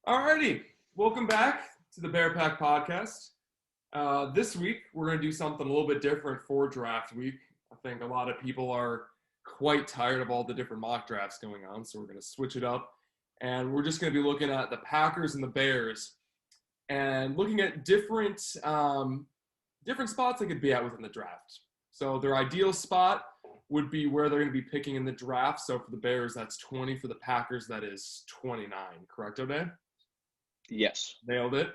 Alrighty, welcome back to the Bear Pack Podcast. This week we're going to do something a little bit different for draft week. I think a lot of people are quite tired of all the different mock drafts going on, so we're going to switch it up. And we're just going to be looking at the Packers and the Bears and looking at different spots they could be at within the draft. So their ideal spot would be where they're going to be picking in the draft. So for the Bears, that's 20. For the Packers, that is 29. Correct, O'Day? Yes. Nailed it.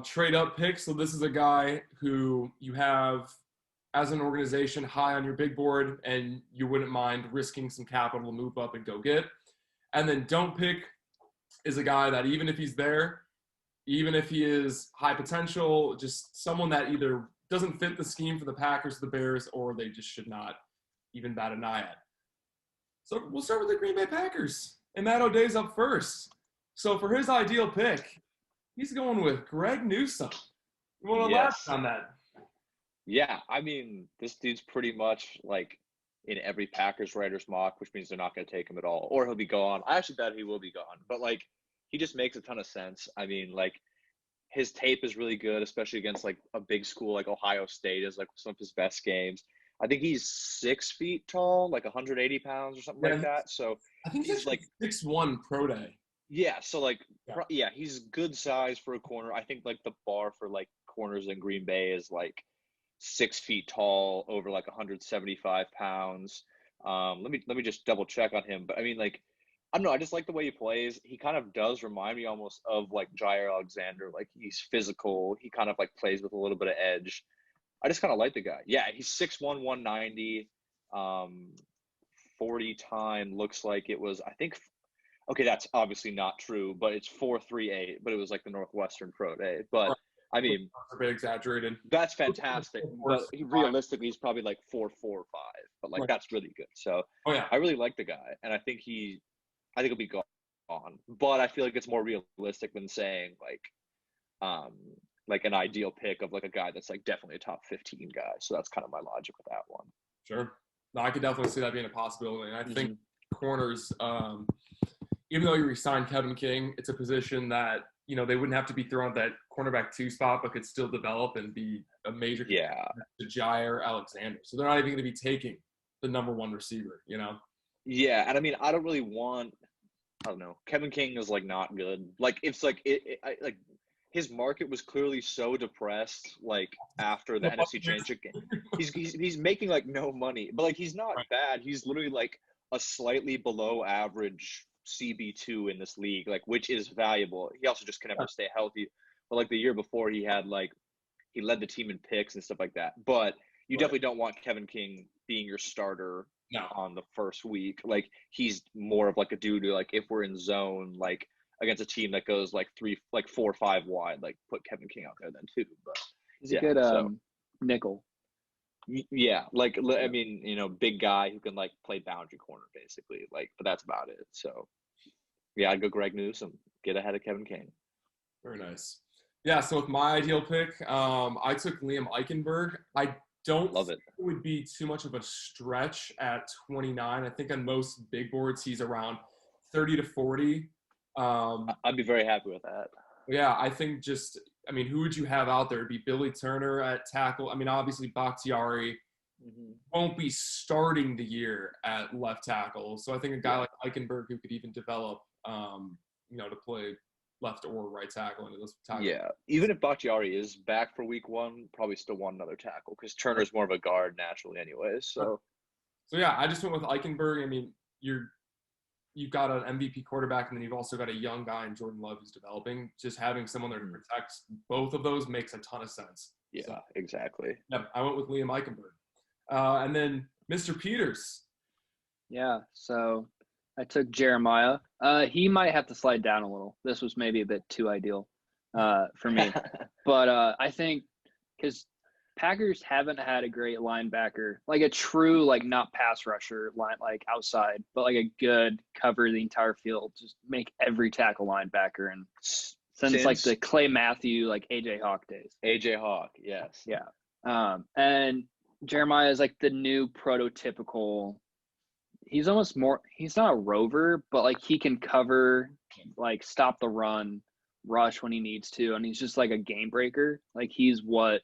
Trade up pick. So this is a guy who you have as an organization high on your big board and you wouldn't mind risking some capital to move up and go get. And then don't pick is a guy that even if he's there, even if he is high potential, just someone that either doesn't fit the scheme for the Packers, the Bears, or they just should not even bat an eye at. So we'll start with the Green Bay Packers. And Matt O'Day's up first. So for his ideal pick, he's going with Greg Newsome. You want to elaborate on that? Yeah, I mean, this dude's pretty much like in every Packers writer's mock, which means they're not going to take him at all, or he'll be gone. I actually bet he will be gone, but like he just makes a ton of sense. I mean, like his tape is really good, especially against like a big school like Ohio State is like some of his best games. I think he's 6 feet tall, like 180 pounds or something like that. So I think he's like 6'1" pro day. Yeah, so like he's good size for a corner. I think like the bar for like corners in Green Bay is like 6 feet tall, over like 175 pounds. Let me just double check on him. But I mean, like, I don't know, I just like the way he plays. He kind of does remind me almost of like Jair Alexander. Like he's physical. He kind of like plays with a little bit of edge. I just kind of like the guy. Yeah, he's 6'1", 190. 40 time looks like it was, I think. Okay, that's obviously not true, but it's 4.38, but it was like the Northwestern Pro Day. But I mean, a bit exaggerated. That's fantastic. But realistically, he's probably like 4.45. But like that's really good. So I really like the guy, and I think he'll be gone. But I feel like it's more realistic than saying like an ideal pick of like a guy that's like definitely a top 15 guy. So that's kind of my logic with that one. Sure. No, I could definitely see that being a possibility. And I think corners, even though you re-signed Kevin King, it's a position that, you know, they wouldn't have to be thrown at that cornerback 2 spot, but could still develop and be a major to Jair Alexander. So they're not even going to be taking the number 1 receiver, you know? Yeah, and I mean, I don't know. Kevin King is like not good. Like it's like like his market was clearly so depressed like after the NFC Championship game. He's making like no money, but like he's not bad. He's literally like a slightly below average CB2 in this league, like which is valuable. He also just can never stay healthy. But like the year before, he led the team in picks and stuff like that. But you definitely don't want Kevin King being your starter on the first week. Like he's more of like a dude who, like, if we're in zone, like against a team that goes like 4 or 5 wide, like put Kevin King out there then too. But he's a good nickel. Yeah, like I mean, you know, big guy who can like play boundary corner basically. Like, but that's about it. So yeah, I'd go Greg Newsome, get ahead of Kevin King. Very nice. Yeah, so with my ideal pick, I took Liam Eichenberg. I don't love think it would be too much of a stretch at 29. I think on most big boards he's around 30 to 40. I'd be very happy with that. Yeah, I think who would you have out there? It'd be Billy Turner at tackle. I mean, obviously Bakhtiari won't be starting the year at left tackle. So I think a guy like Eichenberg who could even develop, to play left or right tackle into this tackle. Yeah, even if Bakhtiari is back for week 1, probably still want another tackle because Turner's more of a guard naturally anyways. So yeah, I just went with Eichenberg. I mean, you've got an MVP quarterback, and then you've also got a young guy in Jordan Love who's developing. Just having someone there to protect both of those makes a ton of sense. Yeah, exactly. Yeah, I went with Liam Eichenberg. And then Mr. Peters. Yeah, so I took Jeremiah. He might have to slide down a little. This was maybe a bit too ideal for me. But I think because Packers haven't had a great linebacker, like a true, like not pass rusher line, like outside, but like a good cover the entire field, just make every tackle linebacker. And since like the Clay Matthew, like AJ Hawk days. AJ Hawk, yes. Yeah. And Jeremiah is like the new prototypical. He's almost more, he's not a rover, but like he can cover like stop the run, rush when he needs to, and he's just like a game breaker. Like he's what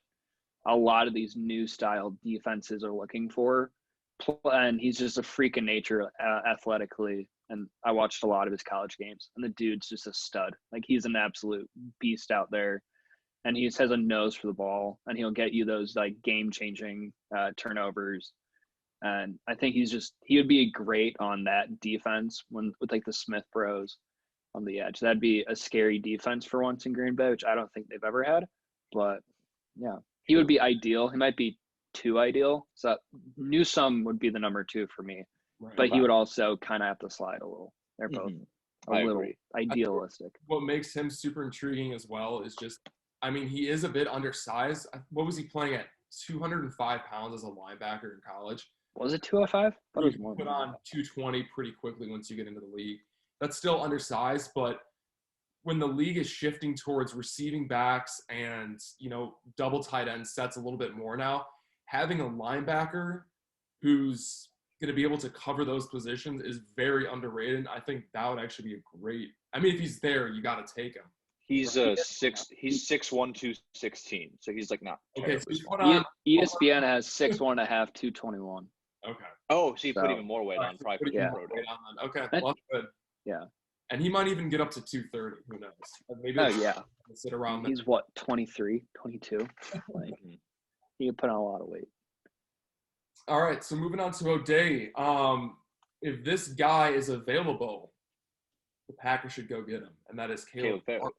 a lot of these new style defenses are looking for. And he's just a freak of nature athletically. And I watched a lot of his college games, and the dude's just a stud. Like he's an absolute beast out there, and he just has a nose for the ball, and he'll get you those like game-changing turnovers. And I think he would be great on that defense with like the Smith Bros on the edge. That'd be a scary defense for once in Green Bay, which I don't think they've ever had. But yeah, he would be ideal. He might be too ideal. So Newsome would be the number 2 for me. Right. But he would also kind of have to slide a little. They're both a little agree. idealistic. What makes him super intriguing as well is just, I mean, he is a bit undersized. What was he playing at? 205 pounds as a linebacker in college. Was it 205? I thought it was more Put than on that. 220 pretty quickly once you get into the league. That's still undersized, but when the league is shifting towards receiving backs and, double tight end sets a little bit more now, having a linebacker who's going to be able to cover those positions is very underrated. I think that would actually be a great. I mean, if he's there, you got to take him. He's 6'1", 216, so he's like not. Okay, so terribly you small. put on. ESPN has 6'1.5", 221. Okay. Oh, so you put So- even more weight on, probably. Put Yeah. even more weight on then. Okay, well, that's good. Yeah. And he might even get up to 230. Who knows? Maybe Oh, it's- yeah. sit around there. He's what, 23, 22? Like, he can put on a lot of weight. All right, so moving on to O'Day. If this guy is available, the Packers should go get him, and that is Caleb. Farley.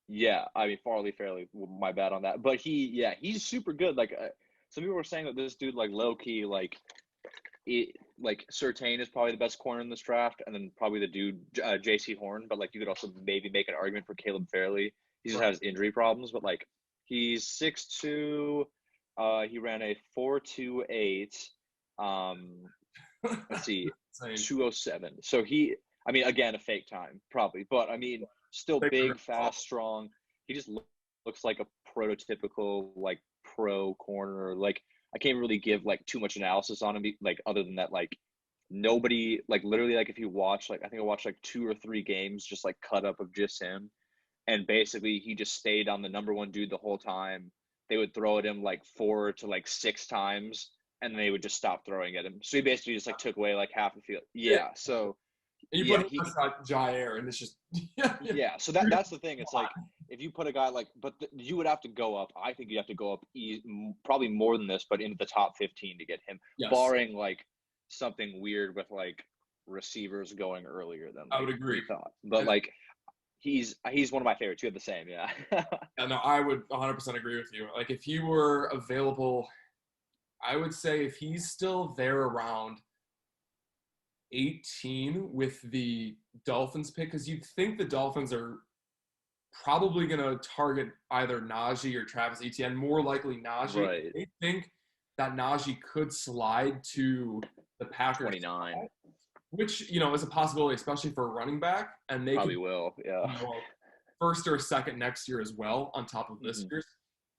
Yeah, I mean Farley, my bad on that, but he's super good. Like some people were saying that this dude, like low key, like Surtain is probably the best corner in this draft, and then probably the dude J.C. Horn. But like you could also maybe make an argument for Caleb Farley. He just has injury problems, but like he's 6'2". He ran a 4.28. Let's see, 207. So I mean, again, a fake time probably, but I mean, still big, fast, strong. He just looks like a prototypical like pro corner. Like I can't really give like too much analysis on him, like other than that, like nobody, like literally, like if you watch, like I think I watched like 2 or 3 games, just like cut up of just him, and basically he just stayed on the number 1 dude the whole time. They would throw at him like 4 to like 6 times, and they would just stop throwing at him. So he basically just like took away like half the field. Yeah. So you put him on Jair, and it's just yeah. So that's the thing. It's like if you put a guy like, but you would have to go up. I think you have to go up probably more than this, but into the top 15 to get him, barring like something weird with like receivers going earlier than I would agree. Thought. But like he's one of my favorites. You have the same, yeah. Yeah, no, I would 100% agree with you. Like if he were available, I would say if he's still there around 18 with the Dolphins pick, because you'd think the Dolphins are probably going to target either Najee or Travis Etienne, more likely Najee. Right. They think that Najee could slide to the Packers 29, which is a possibility, especially for a running back, and they probably will, yeah. First or second next year as well on top of this year's.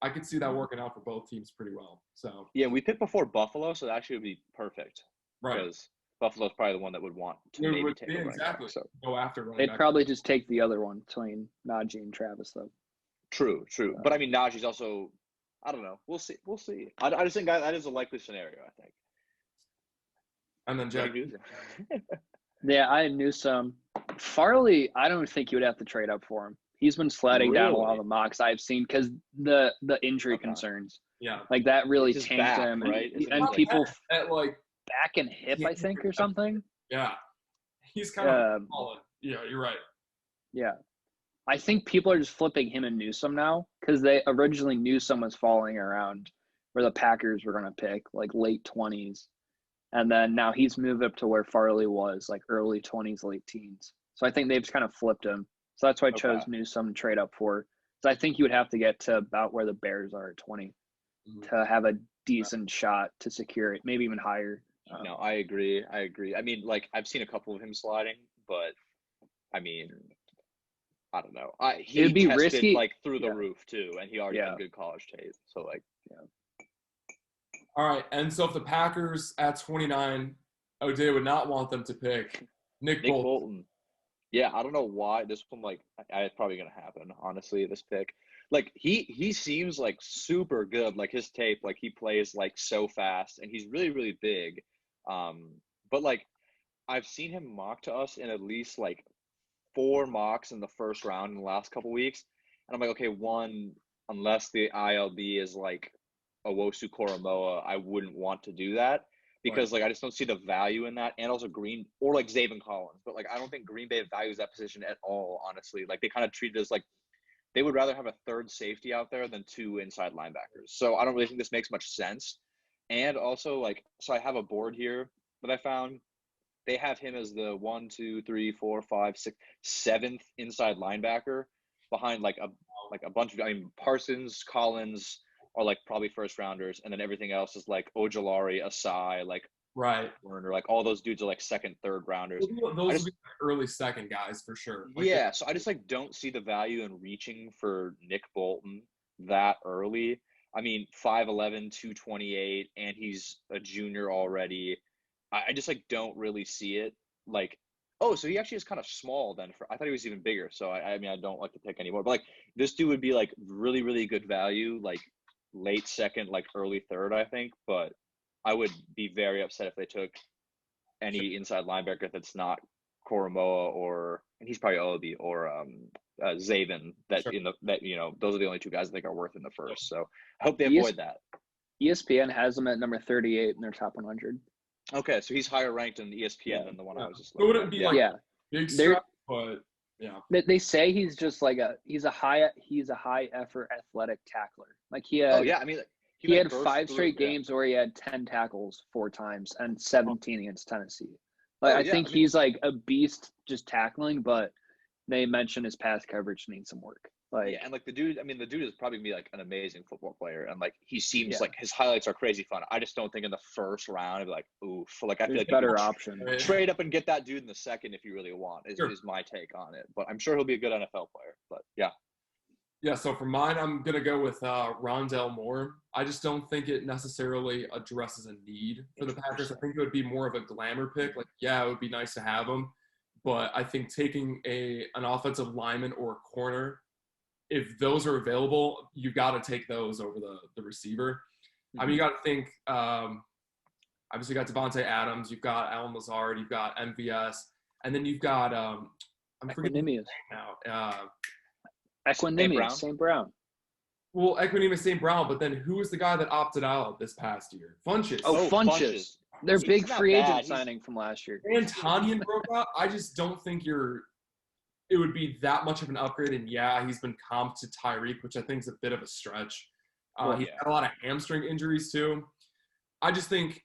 I could see that working out for both teams pretty well. So yeah, we picked before Buffalo, so that actually would be perfect. Right. Because Buffalo's probably the one that would want to maybe take a running back, so. Go after running They'd back. probably just take the other one between Najee and Travis, though. True. But I mean, Najee's also, I don't know. We'll see. I just think that is a likely scenario, I think. And then Jack. Yeah, I knew some. Farley, I don't think you would have to trade up for him. He's been sliding down a lot of the mocks I've seen because the injury concerns. Yeah. like that really It's his tanked back, him. right? And people At like back and hip, I think, or something. yeah, he's kind of solid. Yeah, you're right. Yeah. I think people are just flipping him and Newsome now because they originally Newsome was falling around where the Packers were going to pick, like late 20s. And then now he's moved up to where Farley was, like early 20s, late teens. So I think they've just kind of flipped him. So that's why I chose Newsome to trade up for. So I think you would have to get to about where the Bears are at 20 to have a decent shot to secure it, maybe even higher. No, I agree. I mean, like I've seen a couple of him sliding, but I mean, I don't know. He It'd be tested risky. like through the roof too, and he already had good college tape. So like, All right, and so if the Packers at 29, O'Day would not want them to pick Nick Bolton. Yeah, I don't know why this one it's probably gonna happen. Honestly, this pick, like he seems like super good. Like his tape, like he plays like so fast, and he's really really big. Um, but like I've seen him mock to us in at least like 4 mocks in the first round in the last couple weeks, and I'm like, okay, one, unless the ILB is like Owosu Koromoa, I wouldn't want to do that Right. because like I just don't see the value in that, and also Green or like Zaven Collins, but like I don't think Green Bay values that position at all. Honestly, like they kind of treat it as like they would rather have a third safety out there than 2 inside linebackers. So I don't really think this makes much sense. And also like, so I have a board here that I found. They have him as the 1, 2, 3, 4, 5, 6, seventh inside linebacker behind like a bunch of, I mean, Parsons, Collins are like probably first rounders, and then everything else is like Ojolari, Asai, like Right. Werner, like all those dudes are like second, third rounders. Those I will just be early second guys for sure. Like yeah, so I just like don't see the value in reaching for Nick Bolton that early. I mean, 5'11", 228, and he's a junior already. I just like don't really see it. Like, oh, so he actually is kind of small then. I thought he was even bigger. So I mean, I don't like to pick anymore. But like, this dude would be like really, really good value, like late second, like early third, I think. But I would be very upset if they took any inside linebacker that's not Koromoa or, and he's probably Obi or Zaven. That sure. in the that those are the only 2 guys I think are worth in the first. So I hope they ES, avoid that. ESPN has him at number 38 in their top 100. Okay, so he's higher ranked in ESPN Yeah. than the one Yeah. I was just It wouldn't looking be at. Yeah. like Yeah, big they're stretch, but yeah. they say he's just like he's a high effort athletic tackler. Like Oh yeah, I mean, he like had burst 5 through. straight Yeah. games where he had 10 tackles 4 times and 17 against Tennessee. Like Oh I yeah, think I mean, he's like a beast just tackling, but they mentioned his pass coverage needs some work. Like yeah, and like the dude, I mean, the dude is probably gonna be like an amazing football player, and like he seems yeah, like his highlights are crazy fun. I just don't think in the first round I'd be like, oof. Like I feel there's like you better could options. Right. trade up and get that dude in the second if you really want. Sure. Is my take on it, but I'm sure he'll be a good NFL player. But yeah. Yeah, so for mine, I'm going to go with Rondell Moore. I just don't think it necessarily addresses a need for the Packers. I think it would be more of a glamour pick. Like, yeah, it would be nice to have him. But I think taking an offensive lineman or a corner, if those are available, you got to take those over the receiver. I mean, you got to think, obviously, you got Devontae Adams, you've got Alan Lazard, you've got MVS, and then you've got, I'm forgetting his Equanimous. name now. Equanimous, St. Brown. Well, Equanimous St. Brown, but then who was the guy that opted out this past year? Funches. Oh, Funches. Their He's big not free agent bad. signing from last year. And Tanyan broke out. I just don't think it would be that much of an upgrade. And yeah, he's been comped to Tyreek, which I think is a bit of a stretch. He's had a lot of hamstring injuries too. I just think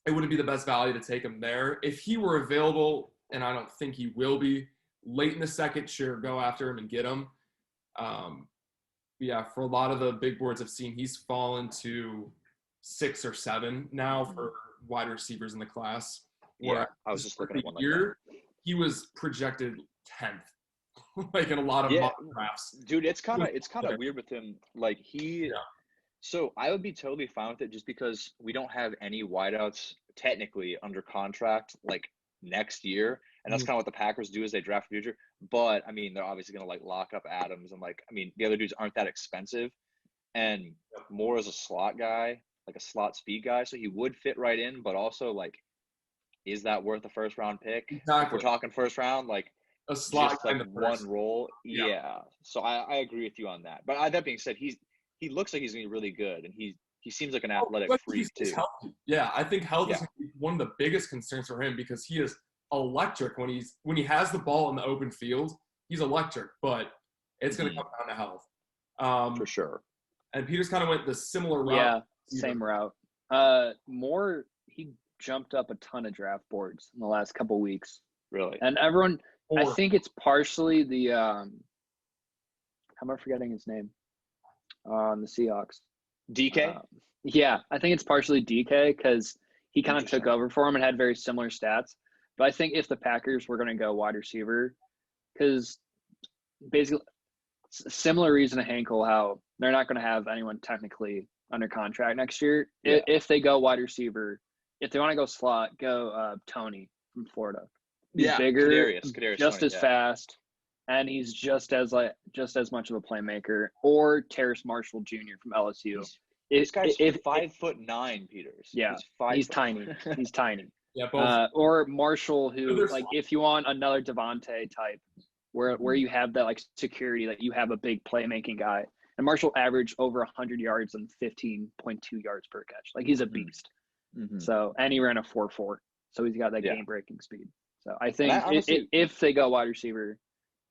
it wouldn't be the best value to take him there. If he were available, and I don't think he will be, late in the second, sure, go after him and get him. Yeah, for a lot of the big boards I've seen, he's fallen to 6 or 7 now for wide receivers in the class. Yeah, I was just looking at one like that. He was projected 10th, like in a lot of mock drafts. Dude, it's kind of weird with him. Like so I would be totally fine with it just because we don't have any wideouts technically under contract like next year. And that's kind of what the Packers do is they draft future. But I mean, they're obviously going to like lock up Adams and like, I mean, the other dudes aren't that expensive. And Moore is a slot guy, like a slot speed guy. So he would fit right in, but also like, is that worth a first round pick? Exactly. If we're talking first round, like a slot just like one role. Yeah. So I agree with you on that. But that being said, he looks like he's going to be really good. And he seems like an athletic freak too. Healthy. Yeah, I think health is one of the biggest concerns for him because he is electric when he has the ball in the open field. He's electric, but it's going to come down to health. For sure. And Peters kind of went the similar route. Yeah, same route. Moore, he jumped up a ton of draft boards in the last couple weeks. Really? And everyone, I think it's partially the how am I forgetting his name? On the Seahawks. DK? Yeah, I think it's partially DK because he kind of took over for him and had very similar stats. But I think if the Packers were going to go wide receiver, because basically similar reason to Hankel, how they're not going to have anyone technically under contract next year. Yeah. If they go wide receiver, if they want to go slot, go Tony from Florida. He's bigger, Kadarius just Toney, as fast, and he's just as much of a playmaker. Or Terrace Marshall Jr. from LSU. This guy's 5'9", Peters. Yeah, he's tiny. He's tiny. Yeah, both. Or Marshall, who There's- like if you want another Devontae type, where you have that like security that you have a big playmaking guy. And Marshall averaged over 100 yards and 15.2 yards per catch. Like he's a beast. Mm-hmm. So and he ran a 4.4, so he's got that Yeah. game breaking speed. So I think honestly, if they go wide receiver,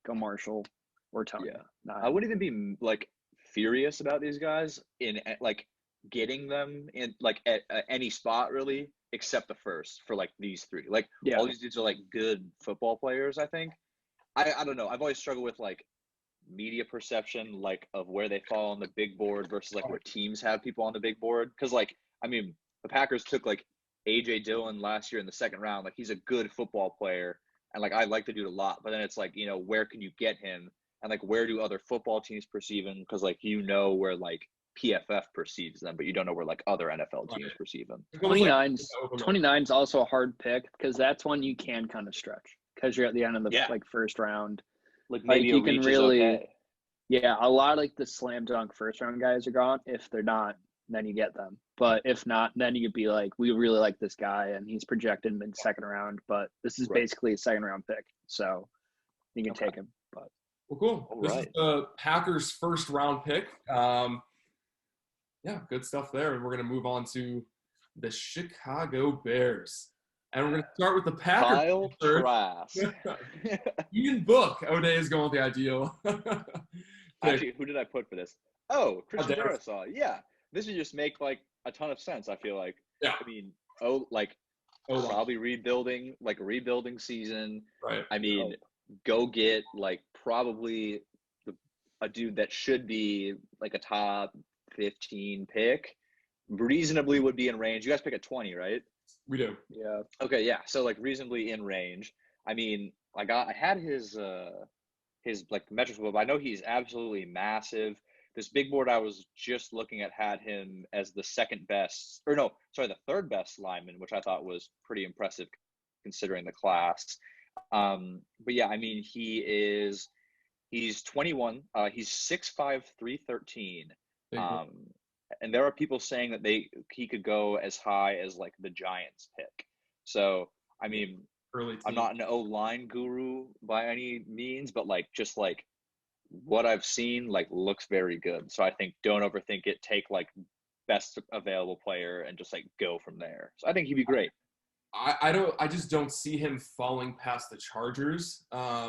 go Marshall or Tony. Yeah. I wouldn't even be like furious about these guys in like getting them in like at any spot really, except the first for like these three. Like all these dudes are like good football players. I think. I don't know. I've always struggled with like media perception, like of where they fall on the big board versus like where teams have people on the big board. Because like I mean, the Packers took like AJ Dillon last year in the second round. Like he's a good football player, and like I like the dude a lot. But then it's like, you know, where can you get him, and like where do other football teams perceive him? Because like you know where like PFF perceives them, but you don't know where like other NFL teams perceive them. 29's also a hard pick because that's one you can kind of stretch because you're at the end of the like first round. Like maybe you can really, okay. a lot of like the slam dunk first round guys are gone. If they're not, then you get them. But if not, then you could be like, we really like this guy and he's projected mid second round, but this is basically a second round pick, so you can take him. But well, cool. This is the Packers' first round pick. Yeah, good stuff there. And we're going to move on to the Chicago Bears. And we're going to start with the Packers. Kyle Trask. Ian Book. O'Day is going with the ideal. Actually, who did I put for this? Oh, Christian Darrisaw. Yeah. This would just make like a ton of sense, I feel like. Yeah. I mean, probably rebuilding season. Right. I mean, go get like probably a dude that should be like a top 15 pick. Reasonably would be in range. You guys pick at 20, right? We do. Yeah. Okay, yeah. So like reasonably in range. I mean, I had his like metrics, but I know he's absolutely massive. This big board I was just looking at had him as the the third best lineman, which I thought was pretty impressive considering the class. But yeah, I mean, he's 21. He's 6'5", 313. And there are people saying that he could go as high as like the Giants pick. So, I mean, I'm not an O-line guru by any means, but like just like what I've seen like looks very good. So I think don't overthink it. Take like best available player and just like go from there. So I think he'd be great. I just don't see him falling past the Chargers. So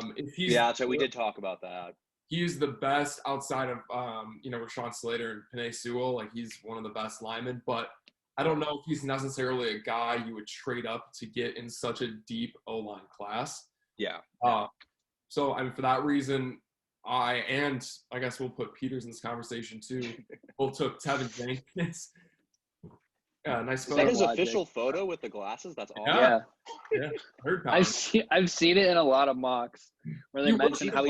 we did talk about that. He's the best outside of Rashawn Slater and Penei Sewell. Like he's one of the best linemen, but I don't know if he's necessarily a guy you would trade up to get in such a deep O-line class. Yeah. So I mean, for that reason, I guess we'll put Peters in this conversation too. We'll took Tevin Jenkins. Nice photo. Is that his official photo with the glasses? That's awesome. Yeah. I've seen it in a lot of mocks where they mention how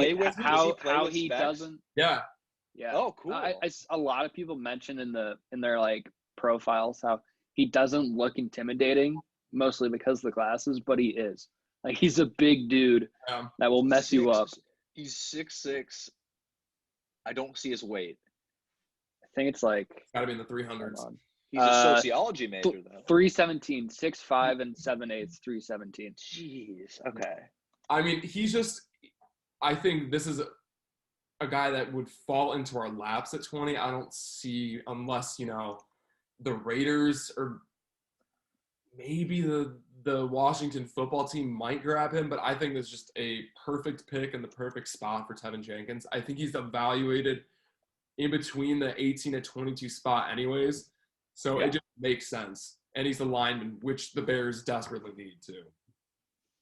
he doesn't. Yeah. Yeah. Oh, cool. A lot of people mention in their like profiles how he doesn't look intimidating, mostly because of the glasses, but he is. Like he's a big dude that will mess you up. He's 6'6". I don't see his weight. I think it's like gotta be in the 300s. He's a sociology major, though. 317, 6'5" and 7/8, 317. Jeez. Okay. I mean, I think this is a guy that would fall into our laps at 20. I don't see, unless, the Raiders or maybe the Washington football team might grab him, but I think that's just a perfect pick and the perfect spot for Tevin Jenkins. I think he's evaluated in between the 18 to 22 spot anyways. So it just makes sense. And he's a lineman, which the Bears desperately need too.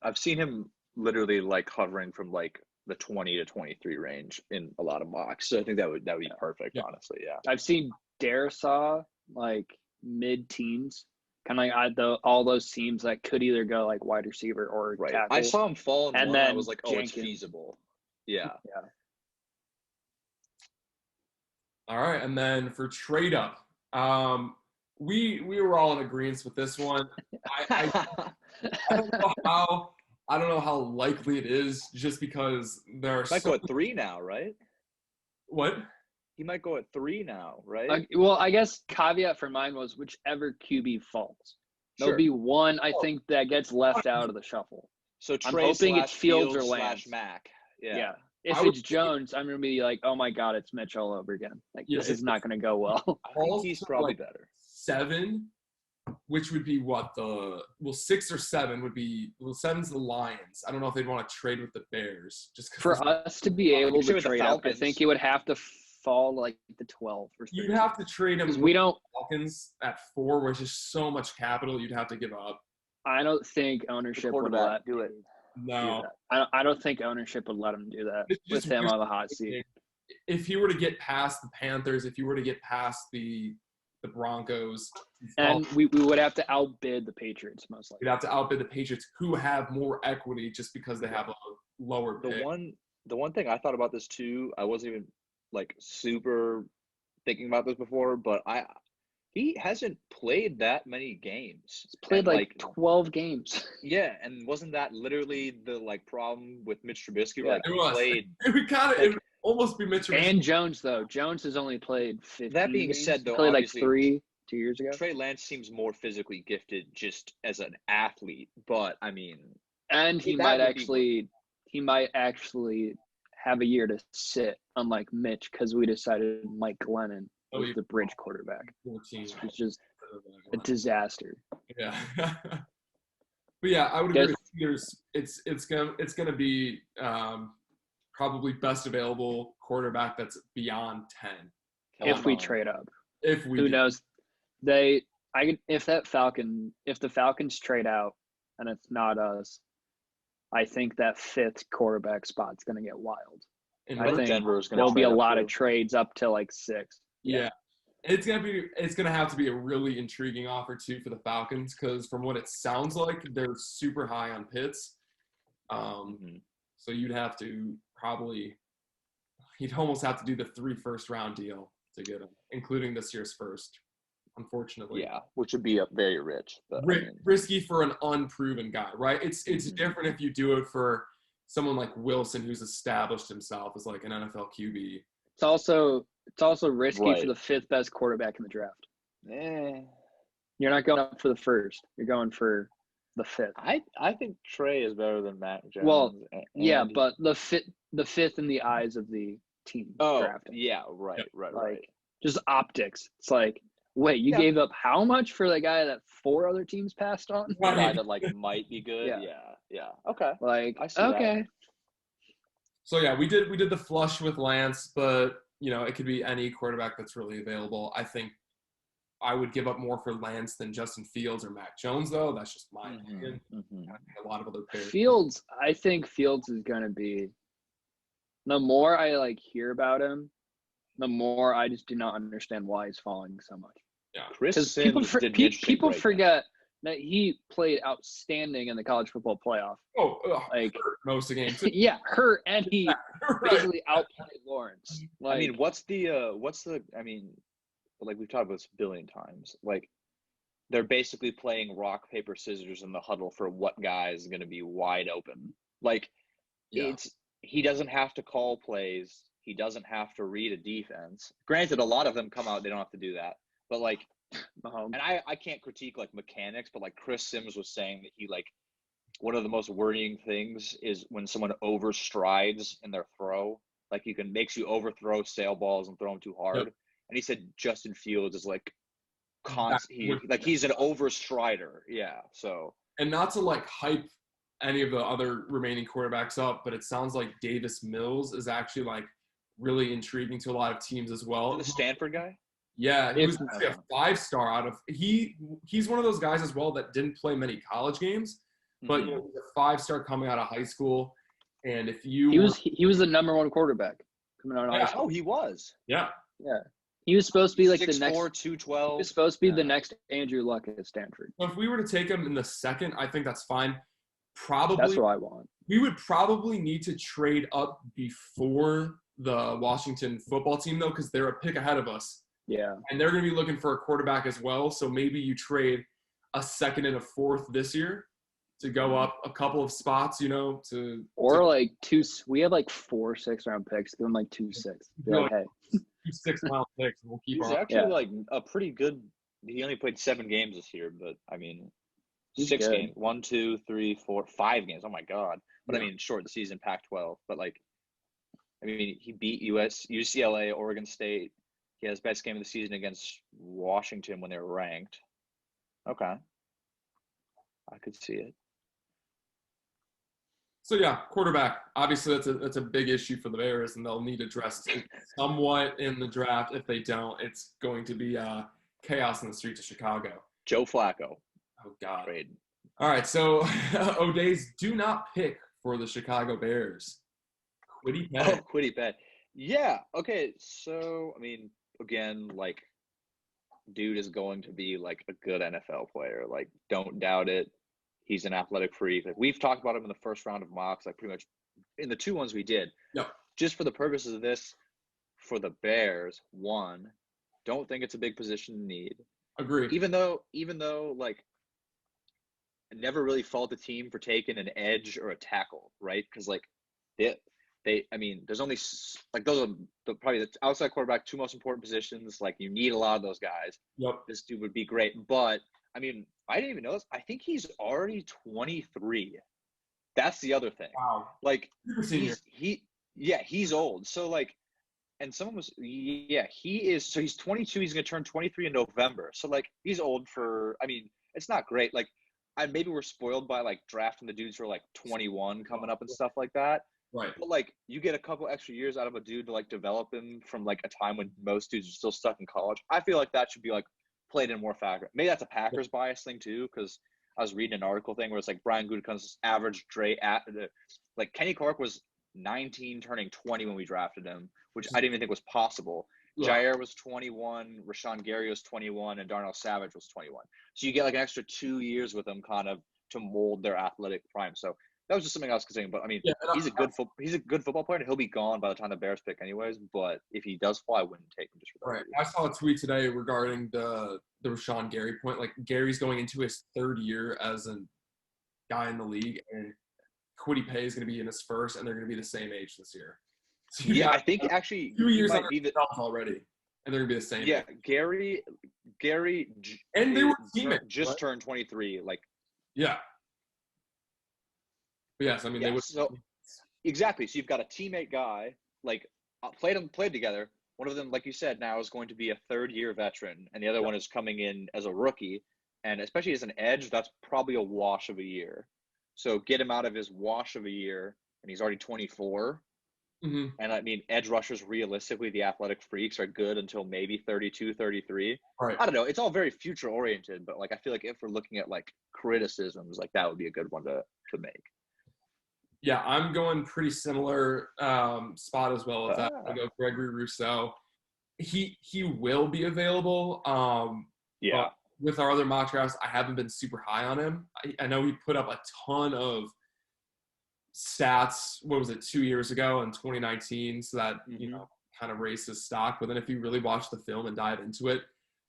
I've seen him literally like hovering from like the 20 to 23 range in a lot of mocks. So I think that would be perfect, honestly. Yeah. I've seen Darrisaw like mid-teens, kind of like all those teams that could either go like wide receiver or tackle. I saw him fall in and one, then I was like, Jenkins. It's feasible. Yeah. All right. And then for trade up, we were all in agreement with this one. I don't know how I don't know how likely it is, just because there are He might go at 3 now, right? What? He might go at 3 now, right? Well, I guess caveat for mine was whichever QB falls. There'll Sure. be one, I think, that gets left out of the shuffle. So I'm Trey hoping it's Fields or slash Lance. Mac. Yeah. Yeah. If I would it's Jones, I'm gonna be like, oh my God, it's Mitch all over again. Like Yeah, this is not gonna go well. I think Falls he's to, probably like, better. 7, which would be what 6 or 7 would be. Well, 7's the Lions. I don't know if they'd want to trade with the Bears, just 'cause For us to be able Sure, to with the trade up, I Falcons. think it would have to fall like the 12 or 13. you'd have to trade him Because with we don't. the Falcons at 4, which is so much capital you'd have to give up. I don't think ownership would quarterback, let do it. do No, that. I don't think ownership would let him do that It's with just him weird on the hot seat. if he were to get past the Panthers, if you were to get past the Broncos, And we would have to outbid the Patriots most likely. you'd have to outbid the Patriots, who have more equity just because they have a lower pick. The one thing I thought about this too, I wasn't even like super thinking about this before, but he hasn't played that many games. He's played And, like 12 games. yeah, and wasn't that literally the like problem with Mitch Trubisky? Yeah, Like it he was. played. It would kind of Like- it would almost be Mitch Trubisky. And Jones though. Jones has only played 15. That being games. said, though, He played like obviously, 2 years ago. Trey Lance seems more physically gifted just as an athlete, but I mean, And he that might would be actually have a year to sit, unlike Mitch, because we decided Mike Glennon Oh, was yeah. the bridge quarterback, 14. which is just a disaster. Yeah. But yeah, I would Guess- agree with Peters. It's gonna be probably best available quarterback that's beyond 10. If we Come on. trade up. If we Who do. knows? If the Falcons trade out and it's not us, I think that 5th quarterback spot's gonna get wild. And I we're- think Denver is going There'll be a lot too. of trades up to like 6. yeah. It's gonna have to be a really intriguing offer too for the Falcons, because from what it sounds like, they're super high on Pitts. Mhm. So you'd almost have to do the 3 first-round deal to get him, including this year's first. Unfortunately, Yeah, which would be very rich. But, I mean, risky for an unproven guy, right? It's Mhm. different if you do it for someone like Wilson, who's established himself as like an NFL QB. It's also risky Right. for the 5th best quarterback in the draft. eh, You're not going up for the 1st. You're going for the 5th. I think Trey is better than Matt Jones. Well, Yeah, and- but the 5th in the eyes of the team drafting. yeah, right. Like just optics. It's like, wait, you Yeah. gave up how much for the guy that 4 other teams passed on? A guy Right. that like might be good. Yeah. Yeah. Okay. Like, I see that. okay. So yeah, we did the flush with Lance, but it could be any quarterback that's really available. I think I would give up more for Lance than Justin Fields or Mac Jones, though. That's just my opinion. Mhm. I think a lot of other players. I think Fields is going to be – the more I, like, hear about him, the more I just do not understand why he's falling so much. Chris Because Sims people, did an interesting people breakdown. forget that he played outstanding in the college football playoff. Like, hurt most of the games. yeah, hurt, and he Right. basically outplayed Lawrence. Like, I mean, I mean, like we've talked about this a billion times. Like, they're basically playing rock, paper, scissors in the huddle for what guy is going to be wide open. Like, Yeah. he doesn't have to call plays. He doesn't have to read a defense. Granted, a lot of them come out, they don't have to do that. But like, Mahomes. and I can't critique like mechanics, but like Chris Sims was saying that he like one of the most worrying things is when someone overstrides in their throw. Like makes you overthrow sail balls and throw them too hard. Yep. And he said Justin Fields is like That- he's an overstrider. Yeah. So And not to like hype any of the other remaining quarterbacks up, but it sounds like Davis Mills is actually like really intriguing to a lot of teams as well. the Stanford guy. Yeah, he was If- actually a 5-star out of he's one of those guys as well that didn't play many college games, but Mhm. he's a 5-star coming out of high school. And if you He was the number 1 quarterback coming out of high Yeah. school. Oh, he was. yeah. He was supposed to be like the 6'4", next. 212. He was supposed to be Yeah. the next Andrew Luck at Stanford. So if we were to take him in the second, I think that's fine. Probably That's what I want. we would probably need to trade up before the Washington football team though, because they're a pick ahead of us. Yeah. And they're going to be looking for a quarterback as well. So maybe you trade a second and a fourth this year to go up a couple of spots, to Or like we have like 4 6-round picks. Give him like 2 6. Be like, hey, 6-round picks, and we'll keep He's our actually like a pretty good. He only played 7 games this year, but I mean, He's 6 good. games. 1, 2, 3, 4, 5 games. Oh my god! But I Yeah. mean, short season, Pac-12. But like, I mean, he beat UCLA, Oregon State. He has best game of the season against Washington when they were ranked. Okay, I could see it. So yeah, quarterback. Obviously, that's a big issue for the Bears, and they'll need addressed somewhat in the draft. If they don't, it's going to be chaos in the streets of Chicago. Joe Flacco. Oh God. Trade. All right, so O'Days, do not pick for the Chicago Bears. Kwity Paye. Oh, Kwity Paye. Yeah. Okay. So I mean, again, like, dude is going to be like a good NFL player. Like, don't doubt it. He's an athletic freak. Like, we've talked about him in the first round of mocks, like pretty much in the 2 ones we did. Yep. Just for the purposes of this, for the Bears, one, don't think it's a big position need. Agree. Even though, like, I never really fault the team for taking an edge or a tackle, right? Because like, I mean, there's only like those are probably the outside quarterback 2 most important positions. Like, you need a lot of those guys. Yep. This dude would be great, but I mean, I didn't even know this. I think he's already 23. That's the other thing. Wow. Like, Senior. he's old. So like, and someone was, he is. So he's 22. He's gonna turn 23 in November. So like, he's old for. I mean, it's not great. Like, maybe we're spoiled by like drafting the dudes who are like 21 coming up and stuff like that. Right. But like, you get a couple extra years out of a dude to like develop him from like a time when most dudes are still stuck in college. I feel like that should be like played in more factor. Maybe that's a Packers bias thing too, because I was reading an article thing where it's like Brian Gutekunst's average like Kenny Clark was 19 turning 20 when we drafted him, which I didn't even think was possible. Yeah. Jair was 21, Rashawn Gary was 21, and Darnell Savage was 21. So you get like an extra 2 years with them kind of to mold their athletic prime. So that was just something I was considering. But I mean, he's a good football player, and he'll be gone by the time the Bears pick anyways. But if he does fall, I wouldn't take him just for that. Right. I saw a tweet today regarding the Rashawn Gary point. Like, Gary's going into his 3rd year as a guy in the league, and Kwity Paye is going to be in his 1st, and they're going to be the same age this year. So yeah, I think actually 2 years might under be the already, and they're going to be the same. yeah. age. Gary, And they were teammates, just right? turned 23. Like, Yeah. But yes, I mean, they would. So exactly. So you've got a teammate guy, like, played together. One of them, like you said, now is going to be a 3rd-year veteran, and the other one is coming in as a rookie. And especially as an edge, that's probably a wash of a year. So get him out of his wash of a year, and he's already 24. Mm-hmm. And I mean, edge rushers, realistically, the athletic freaks are good until maybe 32, 33. Right. I don't know. It's all very future oriented, but like, I feel like if we're looking at like criticisms, like that would be a good one to make. Yeah, I'm going pretty similar spot as well with that. I go Gregory Rousseau. He will be available. Yeah. But with our other mock drafts, I haven't been super high on him. I know he put up a ton of stats. What was it, 2 years ago in 2019? So that kind of raised his stock. But then if you really watch the film and dive into it,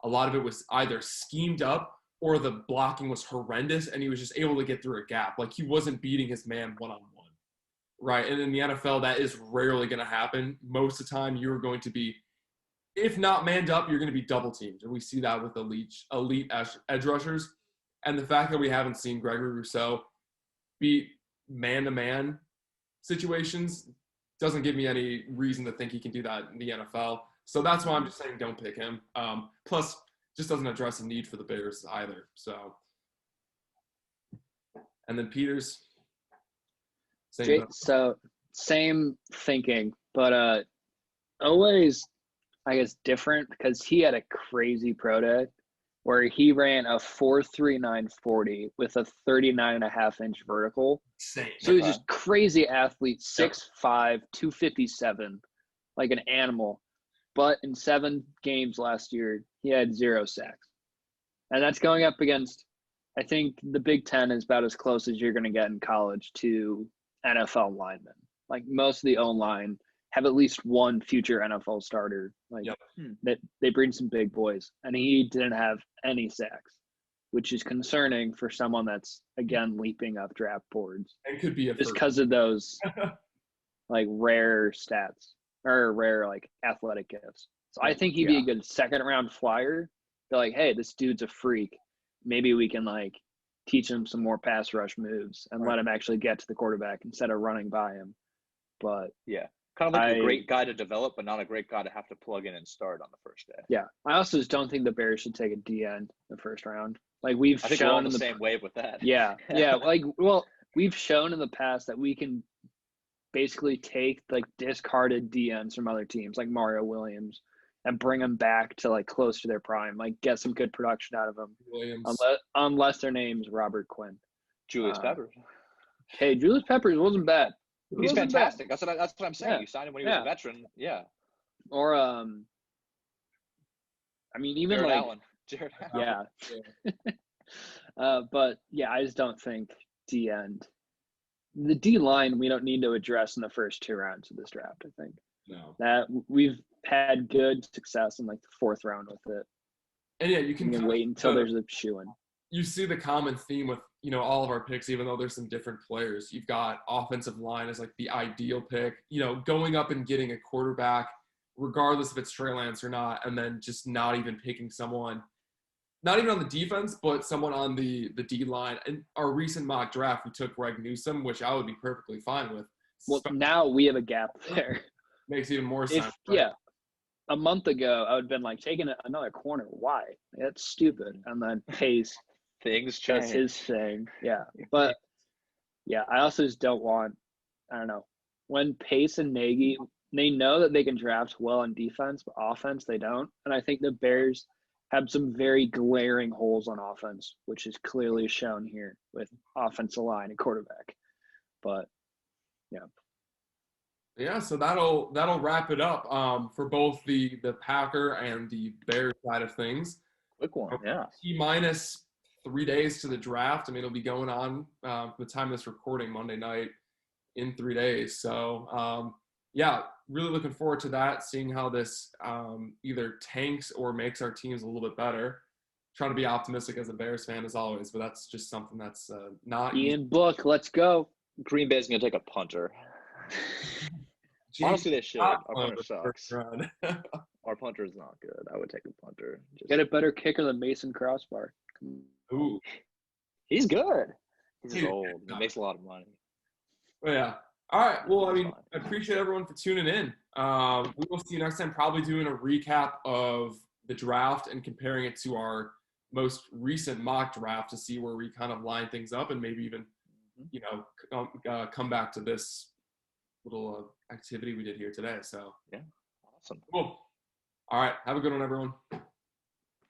a lot of it was either schemed up or the blocking was horrendous, and he was just able to get through a gap. Like, he wasn't beating his man one-on-one, right? And in the NFL, that is rarely going to happen. Most of the time, you're going to be, if not manned up, you're going to be double teamed. And we see that with elite edge rushers. And the fact that we haven't seen Gregory Rousseau beat man-to-man situations doesn't give me any reason to think he can do that in the NFL. So that's why I'm just saying don't pick him. Plus, just doesn't address a need for the Bears either. So, and then Peters. So same thinking, but always, I guess, different because he had a crazy pro day where he ran a 4.3940 with a 39.5-inch vertical. Insane. So he's just crazy athlete, 6'5", 257, like an animal. But in 7 games last year, he had 0 sacks. And that's going up against, I think the Big Ten is about as close as you're going to get in college to NFL linemen. Like, most of the O-line have at least one future NFL starter. Like, that they bring some big boys. And he didn't have any sacks. which is concerning for someone that's again leaping up draft boards It could be a just first. because of those like rare stats or rare like athletic gifts. So I think he'd be a good second round flyer. They're like, hey, this dude's a freak. Maybe we can like teach him some more pass rush moves and let him actually get to the quarterback instead of running by him. But yeah, kind of like a great guy to develop, but not a great guy to have to plug in and start on the first day. Yeah, I also just don't think the Bears should take a DN in the first round. Like we've I think shown we're all on in the same wave with that. Yeah, yeah. Like, well, we've shown in the past that we can basically take like discarded DNs from other teams, like Mario Williams, and bring them back to like close to their prime, like get some good production out of them. Williams. Unless their name's Robert Quinn. Julius Peppers. Hey, Julius Peppers wasn't bad. He's fantastic. That's what I'm saying. Yeah. You signed him when he was a veteran. Yeah. Or I mean, even Jared like Allen. Jared Allen. Yeah. But yeah, I just don't think D end. The D line we don't need to address in the first 2 rounds of this draft. I think that we've had good success in like the 4th round with it. And yeah, you can wait until there's a shoe in. You see the common theme with all of our picks, even though there's some different players. You've got offensive line as like the ideal pick. Going up and getting a quarterback, regardless if it's Trey Lance or not, and then just not even picking someone. Not even on the defense, but someone on the D line. In our recent mock draft, we took Greg Newsome, which I would be perfectly fine with. Well, now we have a gap there. Makes even more sense. Yeah. A month ago, I would have been like, taking another corner. Why? That's stupid. And then Pace. Things change. That's his thing. Yeah. But, yeah, I also just don't want – I don't know. When Pace and Nagy, they know that they can draft well on defense, but offense they don't. And I think the Bears – have some very glaring holes on offense, which is clearly shown here with offensive line and quarterback. But yeah, so that'll wrap it up for both the Packer and the Bears side of things. Quick one, yeah. T-minus 3 days to the draft. I mean, it'll be going on from the time of this recording Monday night in 3 days. So yeah, really looking forward to that, seeing how this either tanks or makes our teams a little bit better. Trying to be optimistic as a Bears fan as always, but that's just something that's not Ian Book, let's go. Green Bay's going to take a punter. Honestly, they should. Our punter sucks. Our punter is not good. I would take a punter. Get a better kicker than Mason Crossbar. Ooh. He's good. He's old. He makes a lot of money. Well, yeah. All right. Well, I mean, I appreciate everyone for tuning in. We will see you next time, probably doing a recap of the draft and comparing it to our most recent mock draft to see where we kind of line things up and maybe even, come back to this little activity we did here today. So, yeah. Awesome. Cool. All right. Have a good one, everyone.